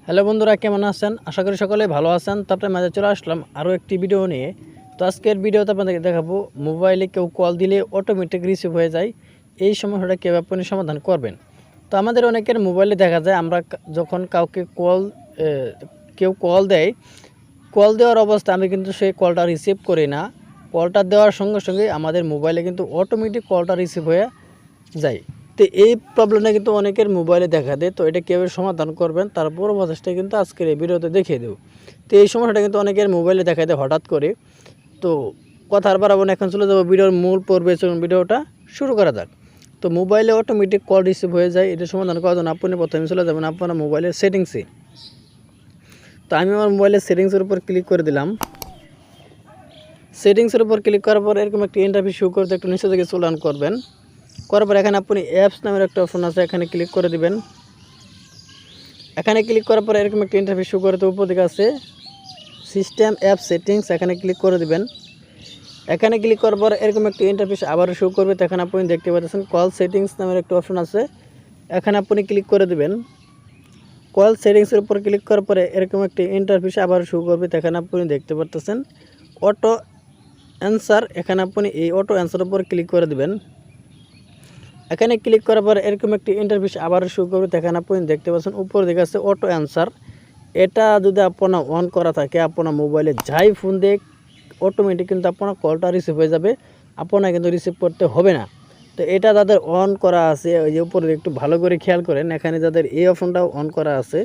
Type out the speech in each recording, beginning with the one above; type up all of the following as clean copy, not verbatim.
Hello বন্ধুরা, কেমন আছেন? আশা করি সকলে ভালো আছেন। তো আপনার মাঝে চলে আসলাম আরও একটি ভিডিও নিয়ে। তো আজকের ভিডিওতে আপনাদেরকে দেখাবো মোবাইলে কেউ কল দিলে অটোমেটিক রিসিভ হয়ে যায়। এই সমস্যাটা কীভাবে আপনি সমাধান করবেন। তো আমাদের অনেকের মোবাইলে দেখা যায় আমরা যখন কাউকে কেউ কল দেয়, কল দেওয়ার অবস্থা আমি কিন্তু সেই কলটা রিসিভ করি না। কলটা দেওয়ার সঙ্গে সঙ্গে আমাদের মোবাইলে কিন্তু অটোমেটিক কলটা রিসিভ হয়ে যায়। তো এই প্রবলেমটা কিন্তু অনেকের মোবাইলে দেখা দেয়। তো এটা কীভাবে সমাধান করবেন তার পুরো প্রসেসটা কিন্তু আজকের এই ভিডিওতে দেখিয়ে দেব। তো এই সমস্যাটা কিন্তু অনেকের মোবাইলে দেখা দেয় হঠাৎ করে। তো কথার বাড়াবো না, এখন চলে যাবো ভিডিওর মূল পর্বে। চলুন ভিডিওটা শুরু করা যাক। তো মোবাইলে অটোমেটিক কল রিসিভ হয়ে যায়, এটা সমাধান করার জন্য আপনি প্রথমে চলে যাবেন আপনার মোবাইলের সেটিংসে। তো আমি আমার মোবাইলের সেটিংসের উপর ক্লিক করে দিলাম। সেটিংসের উপর ক্লিক করার পর এরকম একটি ইন্টারফেস শো করতে একটু নিচে থেকে চলন করবেন। করার পর এখানে আপনি অ্যাপস নামের একটা অপশন আছে, এখানে ক্লিক করে দিবেন। এখানে ক্লিক করার পর এরকম একটা ইন্টারফেস শো করতে উপর দিকে আছে সিস্টেম অ্যাপ সেটিংস, এখানে ক্লিক করে দিবেন। এখানে ক্লিক করার পর এরকম একটা ইন্টারফেস আবারও শো করবে। তো এখানে আপনি দেখতে পাচ্ছেন কল সেটিংস নামের একটা অপশন আছে, এখানে আপনি ক্লিক করে দিবেন। কল সেটিংসের উপর ক্লিক করার পরে এরকম একটি ইন্টারফেস আবার শো করবে। তো এখানে আপনি দেখতে পাচ্ছেন অটো অ্যান্সার, এখানে আপনি এই অটো অ্যান্সারের উপর ক্লিক করে দিবেন। এখানে ক্লিক করার পর এরকম একটি ইন্টারফেস আবার শো করবে। এখানে আপনি দেখতে পাচ্ছেন উপর দিকে আছে অটো অ্যান্সার। এটা যদি আপনার অন করা থাকে, আপনার মোবাইলে যাই ফোন দিয়ে অটোমেটিক কিন্তু আপনার কলটা রিসিভ হয়ে যাবে, আপনার কিন্তু রিসিভ করতে হবে না। তো এটা যাদের অন করা আছে, ওই যে উপরে একটু ভালো করে খেয়াল করেন, এখানে যাদের এই অপশনটাও অন করা আছে,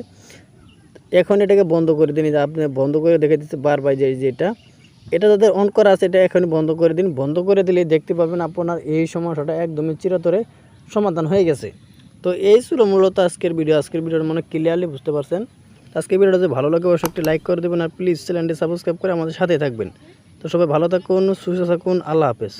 এখন এটাকে বন্ধ করে দিন। আপনি বন্ধ করে দেখে দিচ্ছে বারবার যে এটা যাদের অন করা আছে এটা এখনই বন্ধ করে দিন। বন্ধ করে দিলেই দেখতে পাবেন আপনার এই সমস্যাটা একদমই চিরতরে সমাধান হয়ে গেছে। তো এই ছিল মূলত আজকের ভিডিও। আজকের ভিডিওর মনে ক্লিয়ারলি বুঝতে পারছেন। আজকের ভিডিওটা যদি ভালো লাগে অবশ্যই একটি লাইক করে দেবেন, আর প্লিজ চ্যানেলটি সাবস্ক্রাইব করে আমাদের সাথেই থাকবেন। তো সবাই ভালো থাকুন, সুস্থ থাকুন, আল্লাহ হাফেজ।